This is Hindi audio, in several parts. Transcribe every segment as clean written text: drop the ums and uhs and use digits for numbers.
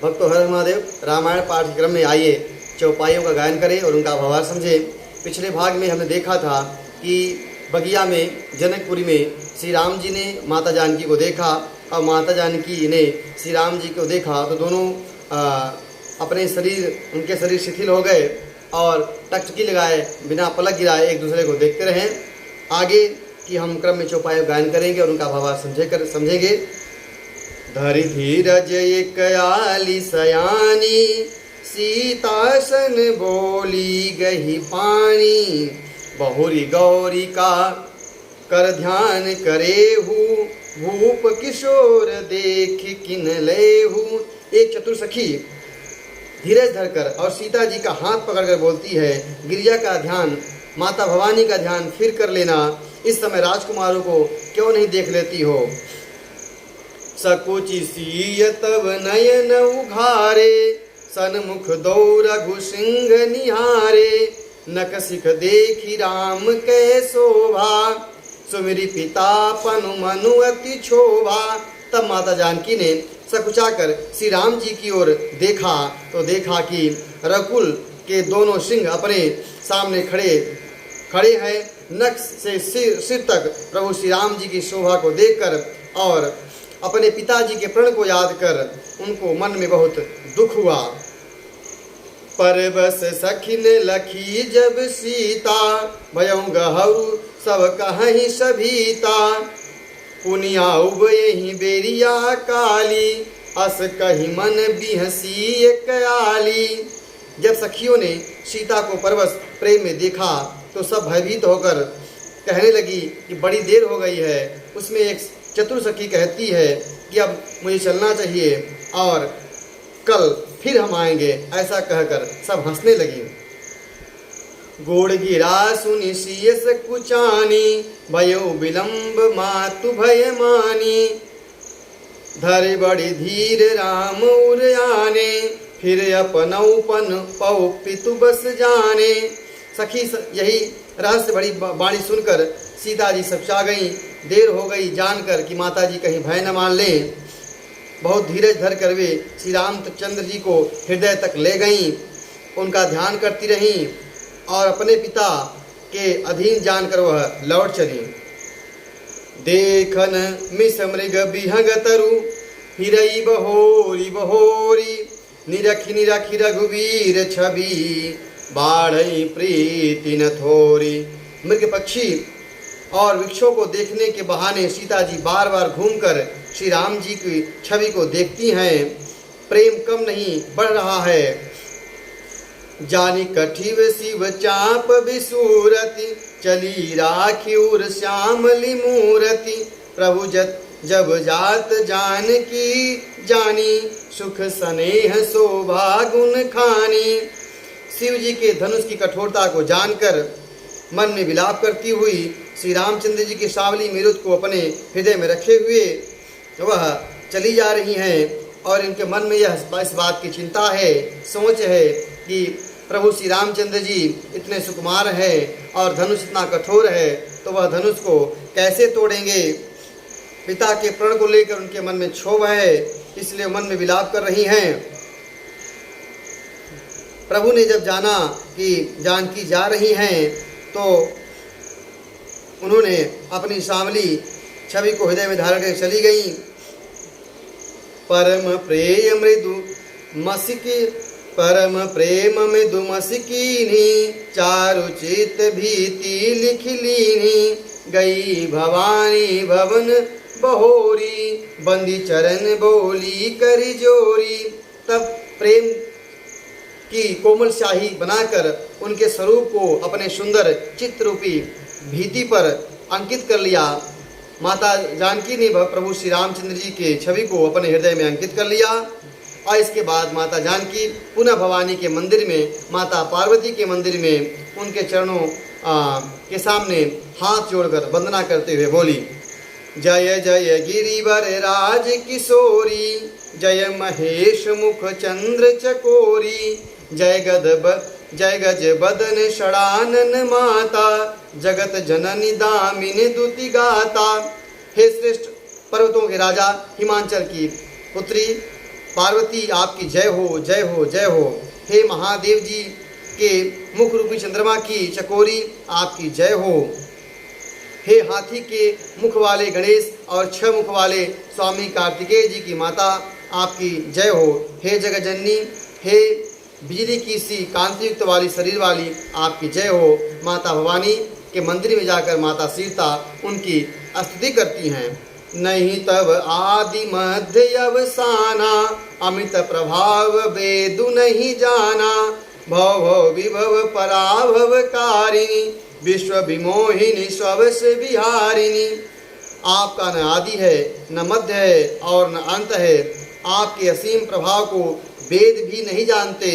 भक्तों, हर महादेव। रामायण पाठ्यक्रम में आइए चौपाइयों का गायन करें और उनका भावार्थ समझें। पिछले भाग में हमने देखा था कि बगिया में जनकपुरी में श्री राम जी ने माता जानकी को देखा और माता जानकी ने श्री राम जी को देखा तो दोनों अपने शरीर, उनके शरीर शिथिल हो गए और टकटकी लगाए बिना पलक गिराए एक दूसरे को देखते रहे। आगे की हम क्रम में चौपाइयों गायन करेंगे और उनका भावार्थ समझेंगे। धरि धीरज एक आली सयानी, सीतासन बोली गही पानी। बहुरी गौरी का कर ध्यान करेहू, भूप किशोर देख किन लेहू। एक चतुर सखी धीरज धरकर और सीता जी का हाथ पकड़कर बोलती है, गिरिजा का ध्यान, माता भवानी का ध्यान फिर कर लेना। इस समय राजकुमारों को क्यों नहीं देख लेती हो। सकुचि सीय तब नयन उघारे, सन्मुख दो रघु सिंह निहारे। नकसिक देखी राम कै शोभा, सुमिरि पिता पनु मनु अति क्षोभा। तब माता जानकी ने सकुचाकर श्री राम जी की ओर देखा तो देखा कि रकुल के दोनों सिंह अपने सामने खड़े हैं। नख से सिर तक प्रभु श्री राम जी की शोभा को देखकर और अपने पिताजी के प्रण को याद कर उनको मन में बहुत दुख हुआ। परबस सखिन लखी जब सीता, भयउ गहु सब कहीं सभीता। पुनिया उबयहि बेरिया काली, अस कही मन बिहसी कयाली। जब सखियों ने सीता को परवश प्रेम में देखा तो सब भयभीत होकर कहने लगी कि बड़ी देर हो गई है। उसमें एक चतुर सखी कहती है कि अब मुझे चलना चाहिए और कल फिर हम आएंगे। ऐसा कहकर सब हंसने लगी। गोड़ गिरा सुनि सियस कुचानी, भयो विलंब मातु भय मानी। धरे बड़ी धीर राम उरयाने, फिर अपनौ पन पौ पितु बस जाने। सखी यही रहस्य भरी वाणी सुनकर सीता जी सचा गई। देर हो गई जानकर कि माता जी कहीं भय न मान लें। बहुत धीरज धर कर वे श्री रामचंद्र जी को हृदय तक ले गईं, उनका ध्यान करती रहीं और अपने पिता के अधीन जानकर वह लौट चली। देखन मिस मृग बिहग तरु, हिरई बहोरी बहोरी। निरखी निरखी रघुवीर छवि, बाढ़ई प्रीति न थोरी। मृग पक्षी और वृक्षों को देखने के बहाने सीता जी बार बार घूमकर श्री राम जी की छवि को देखती हैं। प्रेम कम नहीं बढ़ रहा है। जानी कठिव शिव चाप विसूरति, चली राखिउर श्यामली मूरति। प्रभु जब जात जान की जानी, सुख स्नेह शोभा गुण खानी। शिव जी के धनुष की कठोरता को जानकर मन में विलाप करती हुई श्री रामचंद्र जी की सावली मीरुत को अपने हृदय में रखे हुए वह चली जा रही हैं और इनके मन में इस बात की चिंता है, सोच है कि प्रभु श्री रामचंद्र जी इतने सुकुमार हैं और धनुष इतना कठोर है तो वह धनुष को कैसे तोड़ेंगे। पिता के प्रण को लेकर उनके मन में क्षोभ है, इसलिए मन में विलाप कर रही हैं। प्रभु ने जब जाना कि जानकी जा रही हैं तो उन्होंने अपनी सांवली छवि को हृदय में धारण कर चली गई। परम प्रेम मृदु मसिकी, परम प्रेम मृदु मसिकीनी। चारु चित भीति लिख लीनी, गई भवानी भवन बहोरी। बंदी चरण बोली करी जोरी। तब प्रेम की कोमल शाही बनाकर उनके स्वरूप को अपने सुंदर चित्ररूपी भीति पर अंकित कर लिया। माता जानकी ने प्रभु श्री रामचंद्र जी के छवि को अपने हृदय में अंकित कर लिया और इसके बाद माता जानकी पुनः भवानी के मंदिर में, माता पार्वती के मंदिर में उनके चरणों के सामने हाथ जोड़कर वंदना करते हुए बोली, जय जय गिरिवर राज किशोरी। जय महेश मुख चंद्र चकोरी। जय गज बदन षडानन माता। जगत जननी दामिनी दुति गाता। हे श्रेष्ठ पर्वतों के राजा, हिमांचल की पुत्री पार्वती आपकी जय हो, जय हो, जय हो। हे महादेव जी के मुख रूपी चंद्रमा की चकोरी आपकी जय हो। हे हाथी के मुख वाले गणेश और 6 मुख वाले स्वामी कार्तिकेय जी की माता आपकी जय हो। हे जगजननी, हे बिजली की सी कांति युक्त वाली शरीर वाली आपकी जय हो। माता भवानी के मंदिर में जाकर माता सीता उनकी स्तुति करती हैं। नहीं तब आदि मध्य अवसाना, अमित प्रभाव वेदु नहीं जाना। भव भव विभव पराभव कारिणी, विश्व विमोहिनी स्वस विहारिणी। आपका न आदि है, न मध्य है और न अंत है। आपके असीम प्रभाव को वेद भी नहीं जानते।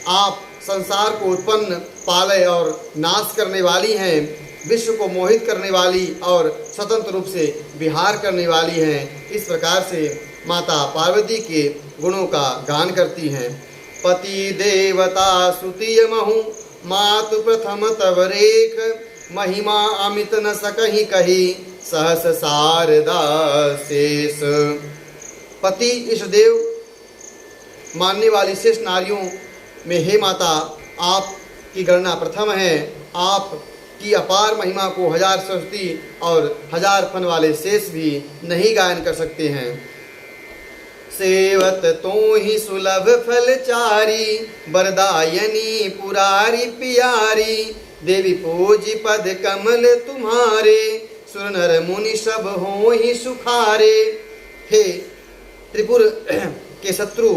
आप संसार को उत्पन्न, पालय और नाश करने वाली हैं। विश्व को मोहित करने वाली और स्वतंत्र रूप से विहार करने वाली हैं। इस प्रकार से माता पार्वती के गुणों का गान करती हैं। पति देवता सुतिय महु, मातु प्रथम तव रेख। महिमा अमित न सकहि कही, सहस शारदा शेष। पति इष्ट देव मानने वाली शेष नारियों में हे माता आपकी गणना प्रथम है। आप की अपार महिमा को 1000 सरस्वती और 1000 फन वाले शेष भी नहीं गायन कर सकते हैं। सेवत तो ही सुलभ फलचारी, बरदायनी पुरारी पियारी। देवी पूजी पद कमल तुम्हारे, सुर नर मुनि सब हो ही सुखारे। हे त्रिपुर के शत्रु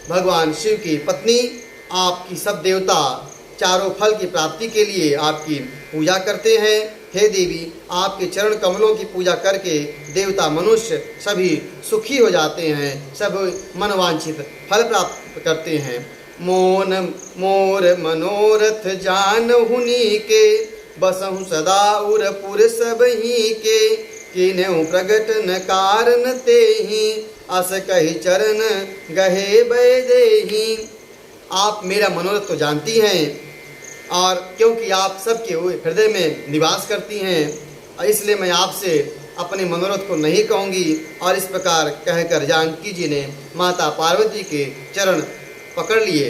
भगवान शिव की पत्नी, आपकी सब देवता चारों फल की प्राप्ति के लिए आपकी पूजा करते हैं। हे देवी, आपके चरण कमलों की पूजा करके देवता मनुष्य सभी सुखी हो जाते हैं, सब मनवांछित फल प्राप्त करते हैं। मोन मोर मनोरथ जान हुनी के, बसहु सदा उरपुर सब ही के। किन्हु प्रगट न कारण तेहि, अस कही चरण गहे बैदेहि। आप मेरा मनोरथ तो जानती हैं, और क्योंकि आप सबके हृदय में निवास करती हैं, इसलिए मैं आपसे अपने मनोरथ को नहीं कहूँगी। और इस प्रकार कहकर जानकी जी ने माता पार्वती के चरण पकड़ लिए।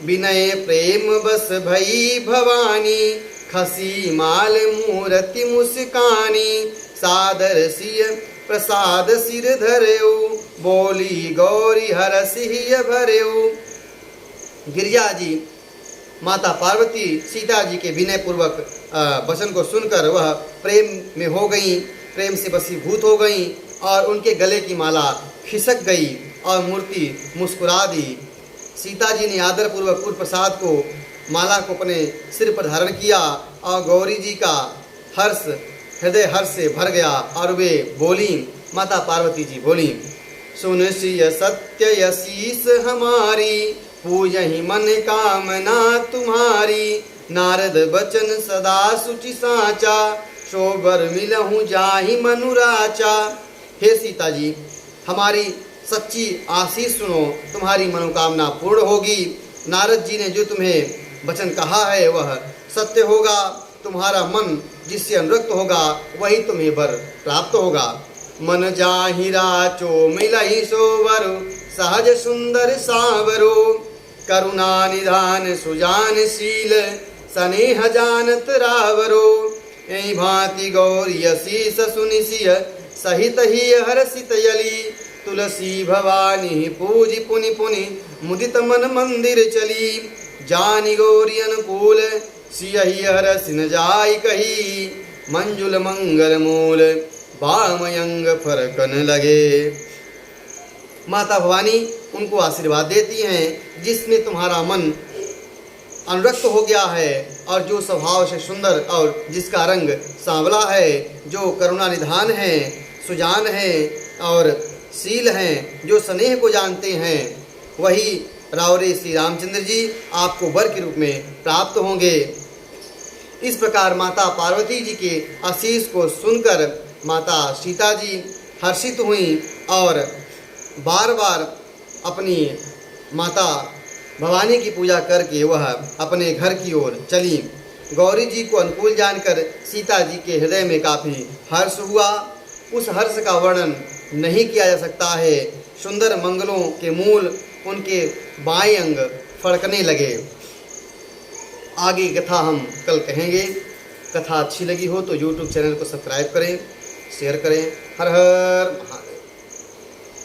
विनय प्रेम बस भई भवानी, खसी माल मूर्ति मुस्कानी। सादर सिय प्रसाद सिर धरेऊ, बोली गौरी हरसिय भरेऊ। गिरिजा जी माता पार्वती सीता जी के विनय पूर्वक वचन को सुनकर वह प्रेम में हो गई, प्रेम से वशीभूत हो गई और उनके गले की माला खिसक गई और मूर्ति मुस्कुरा दी। सीता जी ने आदर पूर्वक पूर्व प्रसाद को, माला को अपने सिर पर धारण किया और गौरी जी का हर्ष हृदय हर्ष से भर गया और वे बोली, माता पार्वती जी बोली, सुन सिय सत्य यशीस हमारी, पूजहि मन कामना तुम्हारी। नारद बचन सदा सुचि साचा, शोभर मिलहु जाहि मनुराचा। हे सीता जी, हमारी सच्ची आशीष सुनो, तुम्हारी मनोकामना पूर्ण होगी। नारद जी ने जो तुम्हें वचन कहा है वह सत्य होगा। तुम्हारा मन जिससे अनुरक्त होगा वही तुम्हें वर प्राप्त होगा। मन जाहि राचो मिलहि सोवरु, सहज सुंदर सावरो। करुणा निधान सुजान शील, स्नेह जानत रावरो। एहि भांति गौरी शीस सुनिसिय, सहित ही हर्षित यली। तुलसी भवानी पूजि पुनि पुनि, मुदित मन मंदिर चली। जानि गौरी अनुकूल, सियहि हरसि न जाय कही। मंजुल मंगल मूल, बामयंग फरकन लगे। माता भवानी उनको आशीर्वाद देती हैं, जिसमें तुम्हारा मन अनुरक्त हो गया है और जो स्वभाव से सुंदर और जिसका रंग सांवला है, जो करुणा निधान है, सुजान है और शील हैं, जो स्नेह को जानते हैं, वही रावरे श्री रामचंद्र जी आपको वर के रूप में प्राप्त होंगे। इस प्रकार माता पार्वती जी के आशीष को सुनकर माता सीता जी हर्षित हुई और बार बार अपनी माता भवानी की पूजा करके वह अपने घर की ओर चली। गौरी जी को अनुकूल जानकर सीता जी के हृदय में काफ़ी हर्ष हुआ। उस हर्ष का वर्णन नहीं किया जा सकता है। सुंदर मंगलों के मूल उनके बाएं अंग फड़कने लगे। आगे कथा हम कल कहेंगे। कथा अच्छी लगी हो तो YouTube चैनल को सब्सक्राइब करें, शेयर करें। हर हर महादेव।